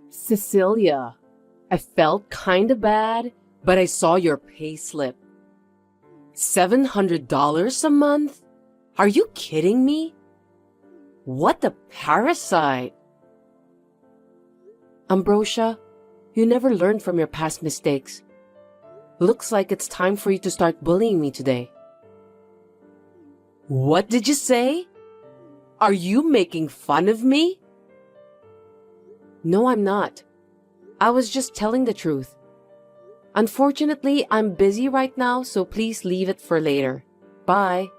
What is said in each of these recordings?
Cecilia, I felt kinda bad, but I saw your payslip. $700 a month? Are you kidding me? What a parasite! Ambrosia, you never learn from your past mistakes. Looks like it's time for you to start bullying me today. What did you say? Are you making fun of me? No, I'm not. I was just telling the truth. Unfortunately, I'm busy right now, so please leave it for later. Bye.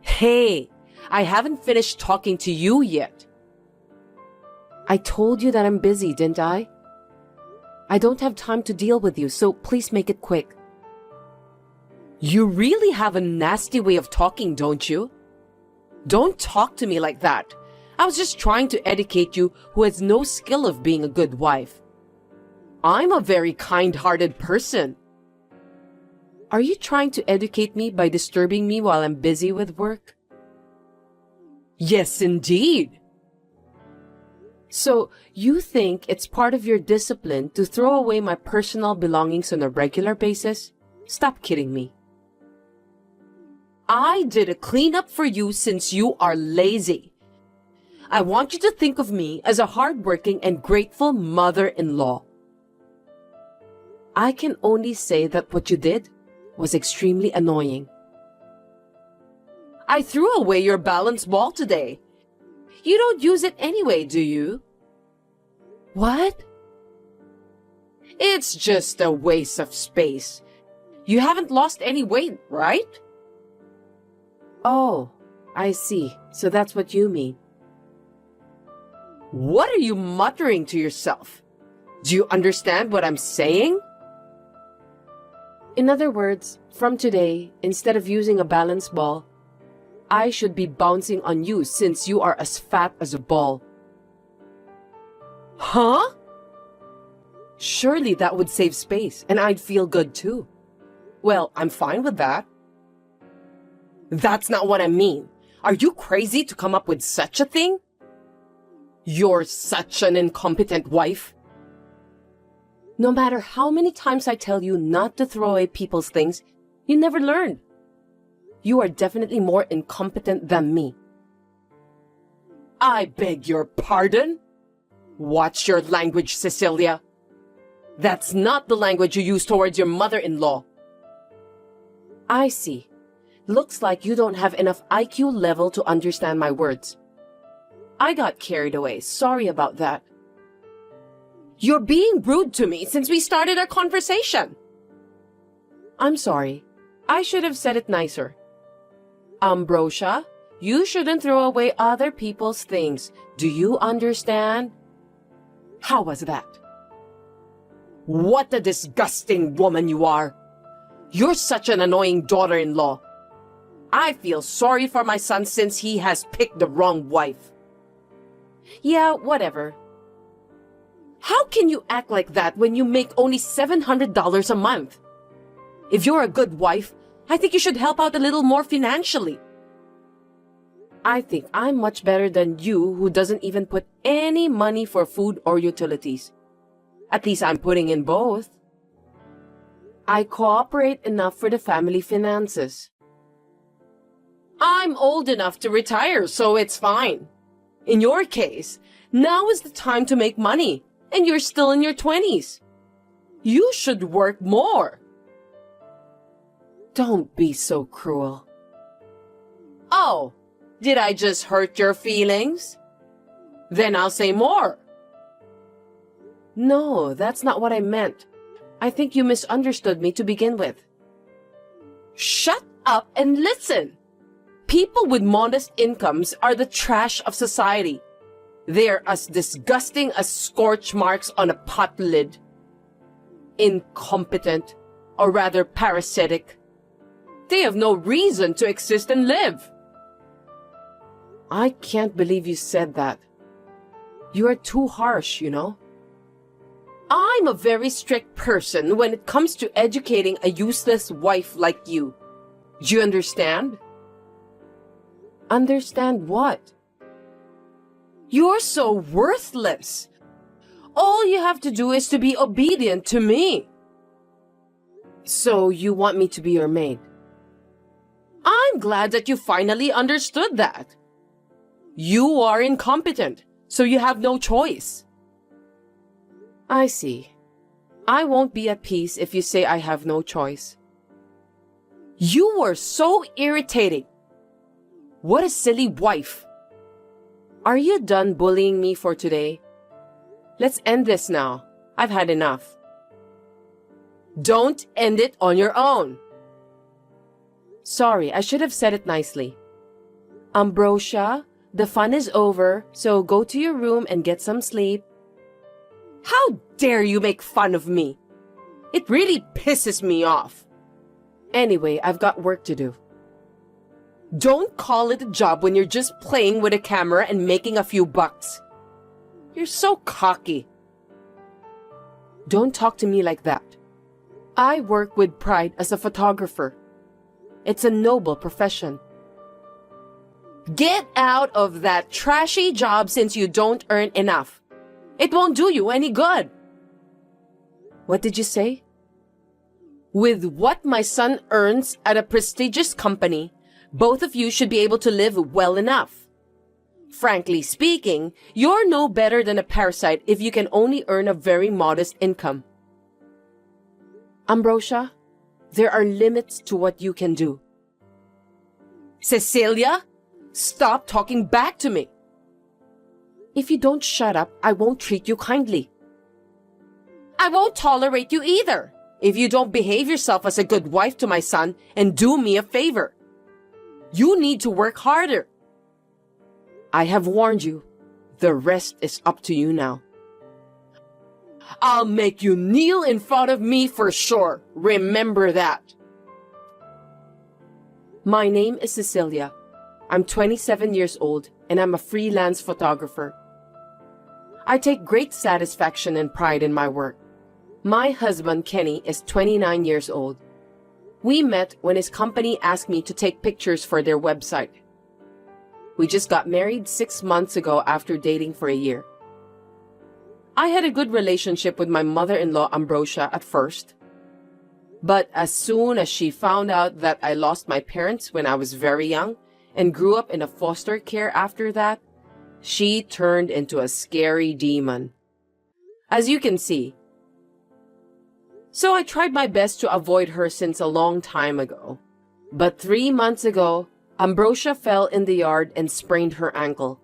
Hey, I haven't finished talking to you yet. I told you that I'm busy, didn't I? I don't have time to deal with you, so please make it quick. You really have a nasty way of talking, don't you? Don't talk to me like that. I was just trying to educate you who has no skill of being a good wife. I'm a very kind-hearted person. Are you trying to educate me by disturbing me while I'm busy with work? Yes, indeed. So, you think it's part of your discipline to throw away my personal belongings on a regular basis? Stop kidding me. I did a cleanup for you since you are lazy. I want you to think of me as a hardworking and grateful mother-in-law. I can only say that what you did was extremely annoying. I threw away your balance ball today. You don't use it anyway, do you? What? It's just a waste of space. You haven't lost any weight, right? Oh, I see. So that's what you mean. What are you muttering to yourself? Do you understand what I'm saying? In other words, from today, instead of using a balance ball, I should be bouncing on you since you are as fat as a ball. Huh? Surely that would save space, and I'd feel good too. Well, I'm fine with that. That's not what I mean. Are you crazy to come up with such a thing? You're such an incompetent wife. No matter how many times I tell you not to throw away people's things, you never learn. You are definitely more incompetent than me. I beg your pardon? Watch your language, Cecilia. That's not the language you use towards your mother-in-law. I see. Looks like you don't have enough IQ level to understand my words. I got carried away. Sorry about that. You're being rude to me since we started our conversation. I'm sorry. I should have said it nicer. Ambrosia, you shouldn't throw away other people's things. Do you understand? How was that? What a disgusting woman you are. You're such an annoying daughter-in-law. I feel sorry for my son since he has picked the wrong wife. Yeah, whatever. How can you act like that when you make only $700 a month? If you're a good wife, I think you should help out a little more financially. I think I'm much better than you who doesn't even put any money for food or utilities. At least I'm putting in both. I cooperate enough for the family finances. I'm old enough to retire, so it's fine. In your case, now is the time to make money, and you're still in your 20s. You should work more. Don't be so cruel. Oh, did I just hurt your feelings? Then I'll say more. No, that's not what I meant. I think you misunderstood me to begin with. Shut up and listen. People with modest incomes are the trash of society. They are as disgusting as scorch marks on a pot lid. Incompetent, or rather parasitic. They have no reason to exist and live. I can't believe you said that. You are too harsh, you know. I'm a very strict person when it comes to educating a useless wife like you. Do you understand? Understand what? You're so worthless. All you have to do is to be obedient to me. So you want me to be your maid? I'm glad that you finally understood that. You are incompetent, so you have no choice. I see. I won't be at peace if you say I have no choice. You were so irritating. What a silly wife. Are you done bullying me for today? Let's end this now. I've had enough. Don't end it on your own. Sorry, I should have said it nicely. Ambrosia, the fun is over, so go to your room and get some sleep. How dare you make fun of me? It really pisses me off. Anyway, I've got work to do. Don't call it a job when you're just playing with a camera and making a few bucks. You're so cocky. Don't talk to me like that. I work with pride as a photographer. It's a noble profession. Get out of that trashy job since you don't earn enough. It won't do you any good. What did you say? With what my son earns at a prestigious company, both of you should be able to live well enough. Frankly speaking, you're no better than a parasite if you can only earn a very modest income. Ambrosia, there are limits to what you can do. Cecilia, stop talking back to me. If you don't shut up, I won't treat you kindly. I won't tolerate you either if you don't behave yourself as a good wife to my son and do me a favor. You need to work harder. I have warned you. The rest is up to you now. I'll make you kneel in front of me for sure. Remember that. My name is Cecilia. I'm 27 years old and I'm a freelance photographer. I take great satisfaction and pride in my work. My husband, Kenny, is 29 years old. We met when his company asked me to take pictures for their website. We just got married 6 months ago after dating for a year. I had a good relationship with my mother-in-law, Ambrosia, at first. But as soon as she found out that I lost my parents when I was very young and grew up in a foster care after that, she turned into a scary demon. As you can see. So I tried my best to avoid her since a long time ago. But 3 months ago, Ambrosia fell in the yard and sprained her ankle.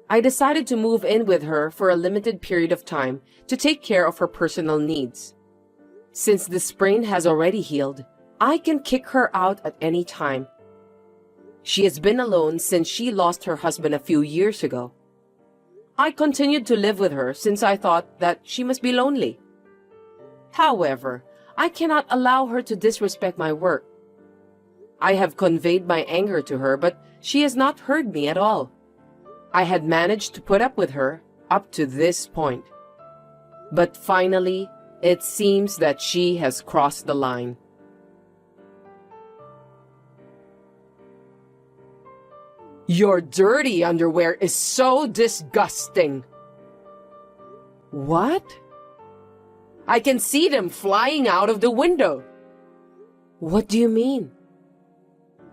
I decided to move in with her for a limited period of time to take care of her personal needs. Since the sprain has already healed, I can kick her out at any time. She has been alone since she lost her husband a few years ago. I continued to live with her since I thought that she must be lonely. However, I cannot allow her to disrespect my work. I have conveyed my anger to her, but she has not heard me at all. I had managed to put up with her up to this point. But finally, it seems that she has crossed the line. Your dirty underwear is so disgusting. What? I can see them flying out of the window. What do you mean?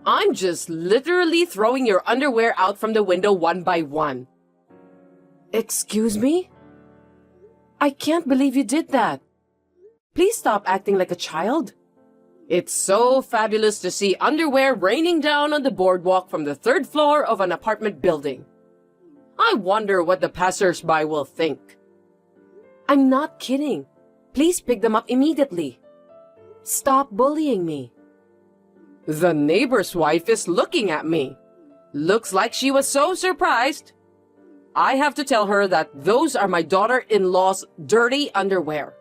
I'm just literally throwing your underwear out from the window one by one. Excuse me? I can't believe you did that. Please stop acting like a child. It's so fabulous to see underwear raining down on the boardwalk from the 3rd floor of an apartment building. I wonder what the passers-by will think. I'm not kidding. Please pick them up immediately. Stop bullying me. The neighbor's wife is looking at me. Looks like she was so surprised. I have to tell her that those are my daughter-in-law's dirty underwear.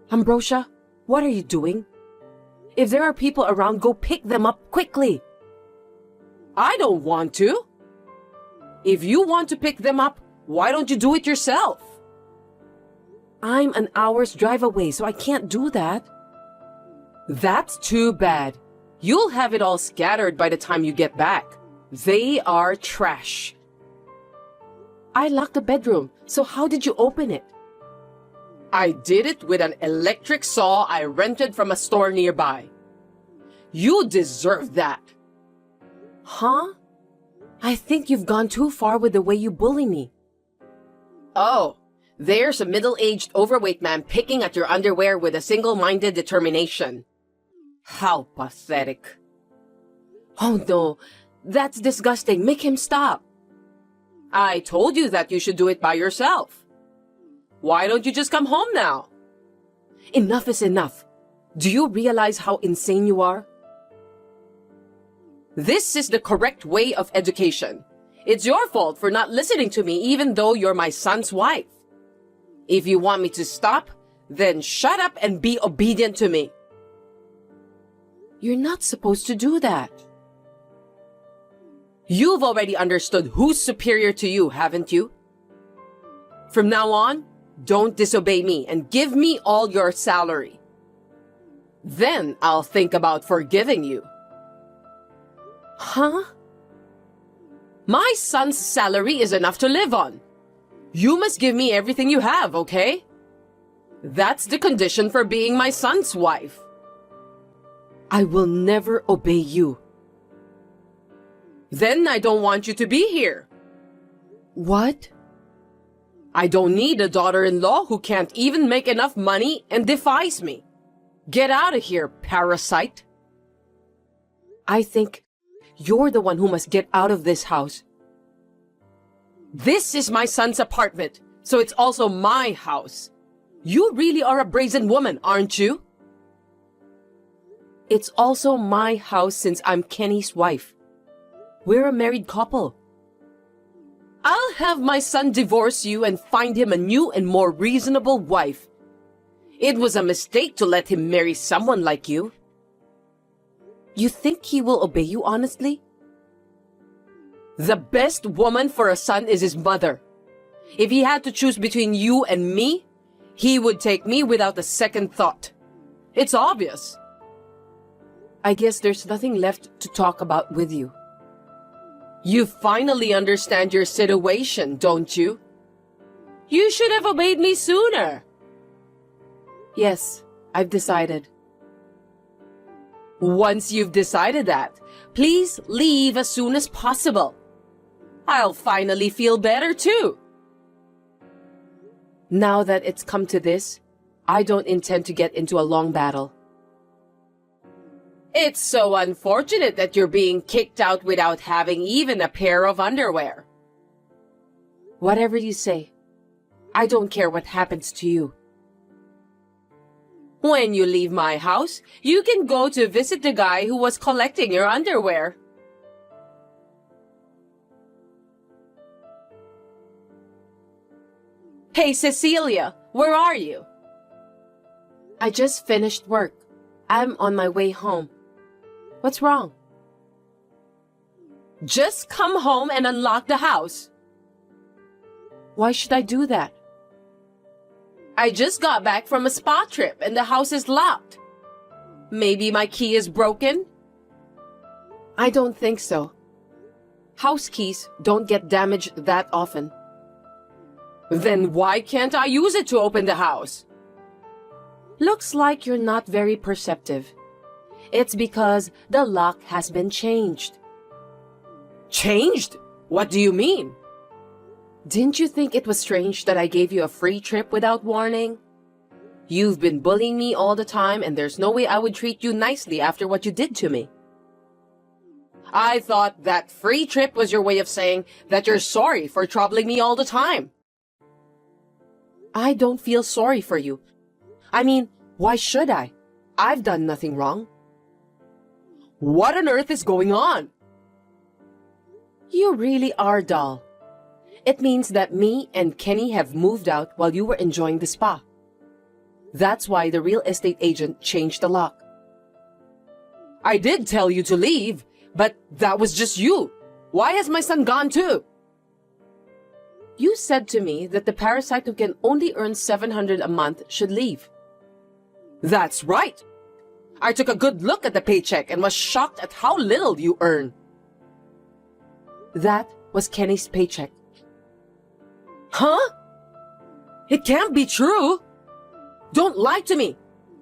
Ambrosia, what are you doing? If there are people around, go pick them up quickly. I don't want to. If you want to pick them up, why don't you do it yourself? I'm an hour's drive away, so I can't do that. That's too bad. You'll have it all scattered by the time you get back. They are trash. I locked the bedroom, so how did you open it? I did it with an electric saw I rented from a store nearby. You deserve that. Huh? I think you've gone too far with the way you bully me. Oh, there's a middle-aged overweight man picking at your underwear with a single-minded determination. How pathetic. Oh no, that's disgusting. Make him stop. I told you that you should do it by yourself. Why don't you just come home now? Enough is enough. Do you realize how insane you are? This is the correct way of education. It's your fault for not listening to me even though you're my son's wife. If you want me to stop, then shut up and be obedient to me. You're not supposed to do that. You've already understood who's superior to you, haven't you? From now on, don't disobey me and give me all your salary. Then I'll think about forgiving you. Huh? My son's salary is enough to live on. You must give me everything you have, okay? That's the condition for being my son's wife. I will never obey you. Then I don't want you to be here. What? I don't need a daughter-in-law who can't even make enough money and defies me. Get out of here, parasite. I think you're the one who must get out of this house. This is my son's apartment, so it's also my house. You really are a brazen woman, aren't you? It's also my house since I'm Kenny's wife. We're a married couple. I'll have my son divorce you and find him a new and more reasonable wife. It was a mistake to let him marry someone like you. You think he will obey you honestly? The best woman for a son is his mother. If he had to choose between you and me, he would take me without a second thought. It's obvious. I guess there's nothing left to talk about with you. You finally understand your situation, don't you? You should have obeyed me sooner. Yes, I've decided. Once you've decided that, please leave as soon as possible. I'll finally feel better too. Now that it's come to this, I don't intend to get into a long battle. It's so unfortunate that you're being kicked out without having even a pair of underwear. Whatever you say, I don't care what happens to you. When you leave my house, you can go to visit the guy who was collecting your underwear. Hey, Cecilia, where are you? I just finished work. I'm on my way home. What's wrong? Just come home and unlock the house. Why should I do that? I just got back from a spa trip and the house is locked. Maybe my key is broken? I don't think so. House keys don't get damaged that often. Then why can't I use it to open the house? Looks like you're not very perceptive. It's because the lock has been changed. Changed? What do you mean? Didn't you think it was strange that I gave you a free trip without warning? You've been bullying me all the time and there's no way I would treat you nicely after what you did to me. I thought that free trip was your way of saying that you're sorry for troubling me all the time. I don't feel sorry for you. I mean, why should I? I've done nothing wrong. What on earth is going on? You really are dull. It means that me and Kenny have moved out while you were enjoying the spa. That's why the real estate agent changed the lock. I did tell you to leave, but that was just you. Why has my son gone too? You said to me that the parasite who can only earn $700 a month should leave. That's right. I took a good look at the paycheck and was shocked at how little you earn. That was Kenny's paycheck. Huh? It can't be true. Don't lie to me.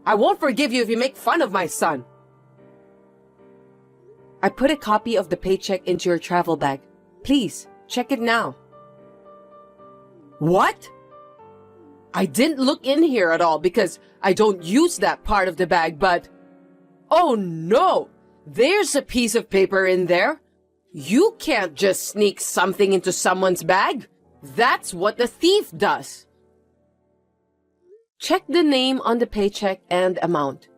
I won't forgive you if you make fun of my son. I put a copy of the paycheck into your travel bag. Please, check it now. What? I didn't look in here at all because I don't use that part of the bag, but... Oh no! There's a piece of paper in there. You can't just sneak something into someone's bag. That's what the thief does. Check the name on the paycheck and amount.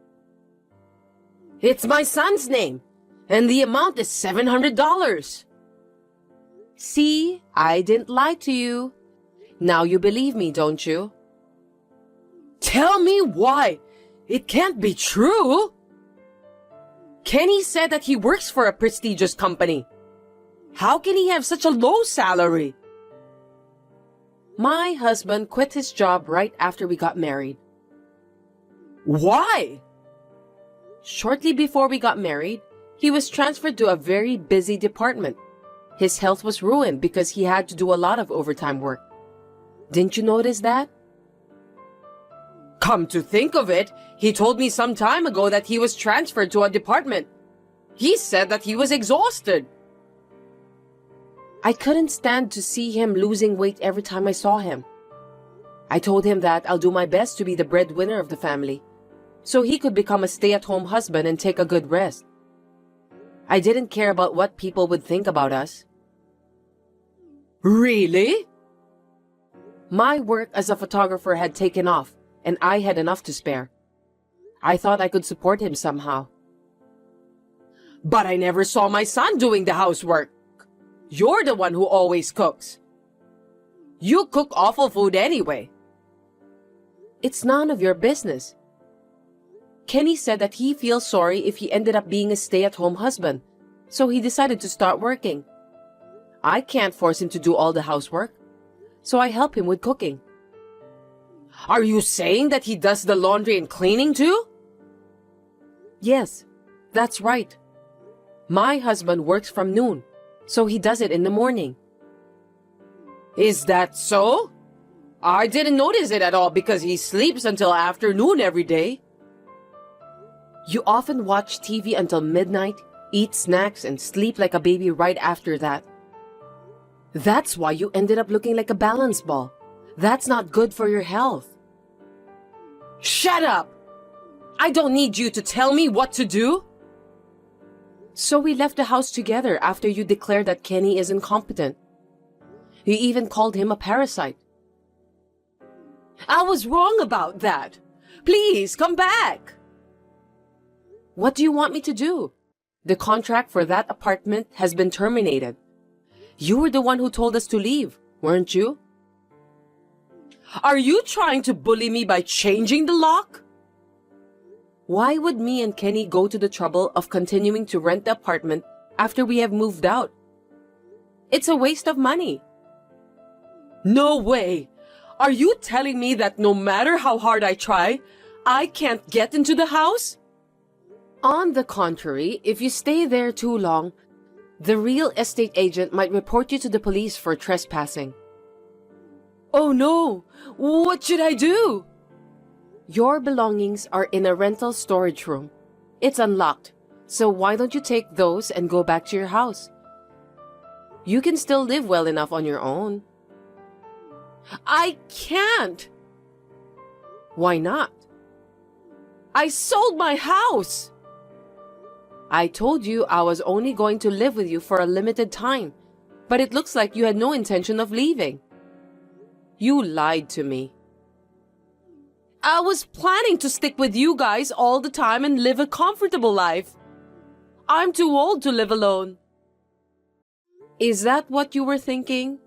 It's my son's name, and the amount is $700. See, I didn't lie to you. Now you believe me, don't you? Tell me why. It can't be true. Kenny said that he works for a prestigious company. How can he have such a low salary? My husband quit his job right after we got married. Why? Shortly before we got married, he was transferred to a very busy department. His health was ruined because he had to do a lot of overtime work. Didn't you notice that? Come to think of it, he told me some time ago that he was transferred to a department. He said that he was exhausted. I couldn't stand to see him losing weight every time I saw him. I told him that I'll do my best to be the breadwinner of the family, so he could become a stay-at-home husband and take a good rest. I didn't care about what people would think about us. Really? My work as a photographer had taken off, and I had enough to spare. I thought I could support him somehow. But I never saw my son doing the housework. You're the one who always cooks. You cook awful food anyway. It's none of your business. Kenny said that he feels sorry if he ended up being a stay-at-home husband, so he decided to start working. I can't force him to do all the housework, so I help him with cooking. Are you saying that he does the laundry and cleaning too? Yes, that's right. My husband works from noon, so he does it in the morning. Is that so? I didn't notice it at all because he sleeps until afternoon every day. You often watch TV until midnight, eat snacks, and sleep like a baby right after that. That's why you ended up looking like a balance ball. That's not good for your health. Shut up! I don't need you to tell me what to do. So we left the house together after you declared that Kenny is incompetent. You even called him a parasite. I was wrong about that. Please, come back. What do you want me to do? The contract for that apartment has been terminated. You were the one who told us to leave, weren't you? Are you trying to bully me by changing the lock? Why would me and Kenny go to the trouble of continuing to rent the apartment after we have moved out? It's a waste of money. No way! Are you telling me that no matter how hard I try, I can't get into the house? On the contrary, if you stay there too long, the real estate agent might report you to the police for trespassing. Oh no! What should I do? Your belongings are in a rental storage room. It's unlocked, so why don't you take those and go back to your house? You can still live well enough on your own. I can't! Why not? I sold my house! I told you I was only going to live with you for a limited time, but it looks like you had no intention of leaving. You lied to me. I was planning to stick with you guys all the time and live a comfortable life. I'm too old to live alone. Is that what you were thinking?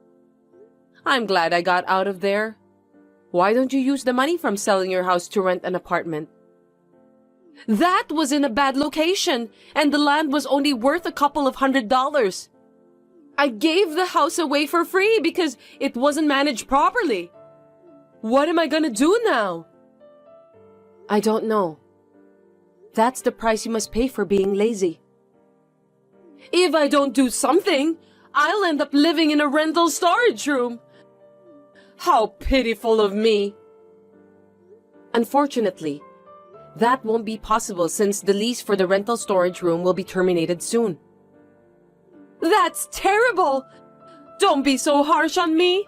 I'm glad I got out of there. Why don't you use the money from selling your house to rent an apartment? That was in a bad location, and the land was only worth a couple of $100. I gave the house away for free because it wasn't managed properly. What am I gonna do now? I don't know. That's the price you must pay for being lazy. If I don't do something, I'll end up living in a rental storage room. How pitiful of me! Unfortunately, that won't be possible since the lease for the rental storage room will be terminated soon. That's terrible! Don't be so harsh on me!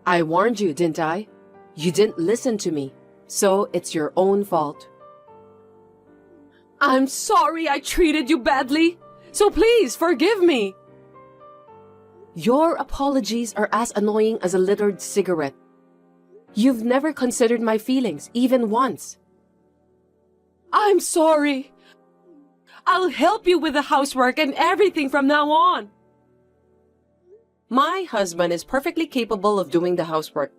I warned you, didn't I? You didn't listen to me, so it's your own fault. I'm sorry I treated you badly, so please forgive me. Your apologies are as annoying as a littered cigarette. You've never considered my feelings, even once. I'm sorry. I'll help you with the housework and everything from now on. My husband is perfectly capable of doing the housework,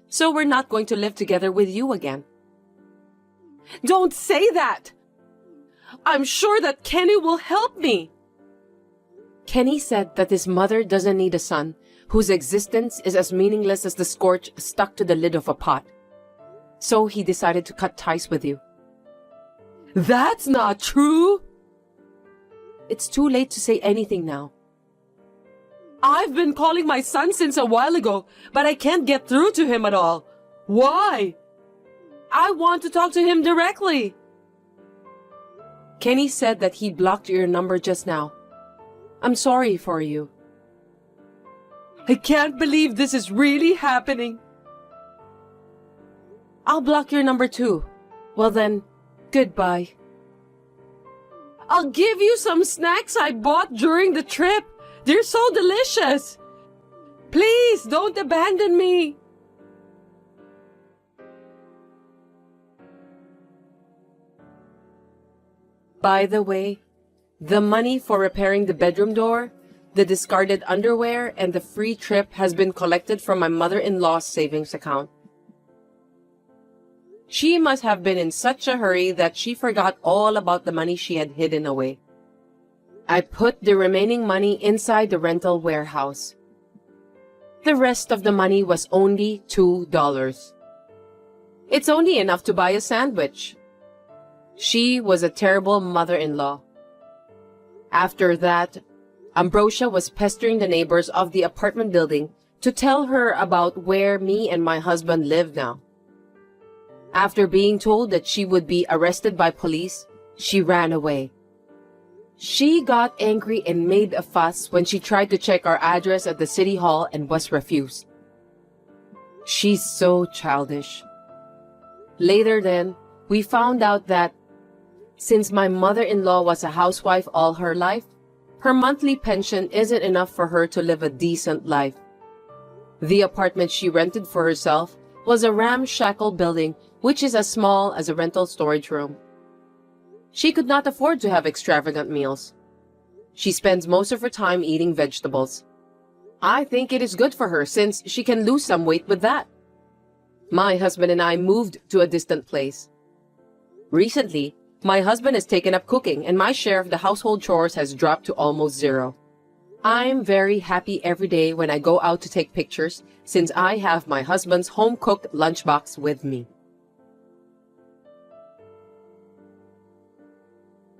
so we're not going to live together with you again. Don't say that! I'm sure that Kenny will help me. Kenny said that his mother doesn't need a son whose existence is as meaningless as the scorch stuck to the lid of a pot. So he decided to cut ties with you. That's not true! It's too late to say anything now. I've been calling my son since a while ago, but I can't get through to him at all. Why? I want to talk to him directly. Kenny said that he blocked your number just now. I'm sorry for you. I can't believe this is really happening. I'll block your number too. Well then, goodbye. I'll give you some snacks I bought during the trip. They're so delicious. Please don't abandon me. By the way, the money for repairing the bedroom door, the discarded underwear, and the free trip has been collected from my mother-in-law's savings account. She must have been in such a hurry that she forgot all about the money she had hidden away. I put the remaining money inside the rental warehouse. The rest of the money was only $2. It's only enough to buy a sandwich. She was a terrible mother-in-law. After that, Ambrosia was pestering the neighbors of the apartment building to tell her about where me and my husband live now. After being told that she would be arrested by police, she ran away. She got angry and made a fuss when she tried to check our address at the city hall and was refused. She's so childish. Later then, we found out that since my mother-in-law was a housewife all her life, her monthly pension isn't enough for her to live a decent life. The apartment she rented for herself was a ramshackle building which is as small as a rental storage room. She could not afford to have extravagant meals. She spends most of her time eating vegetables. I think it is good for her since she can lose some weight with that. My husband and I moved to a distant place. Recently, my husband has taken up cooking and my share of the household chores has dropped to almost zero. I'm very happy every day when I go out to take pictures since I have my husband's home-cooked lunchbox with me.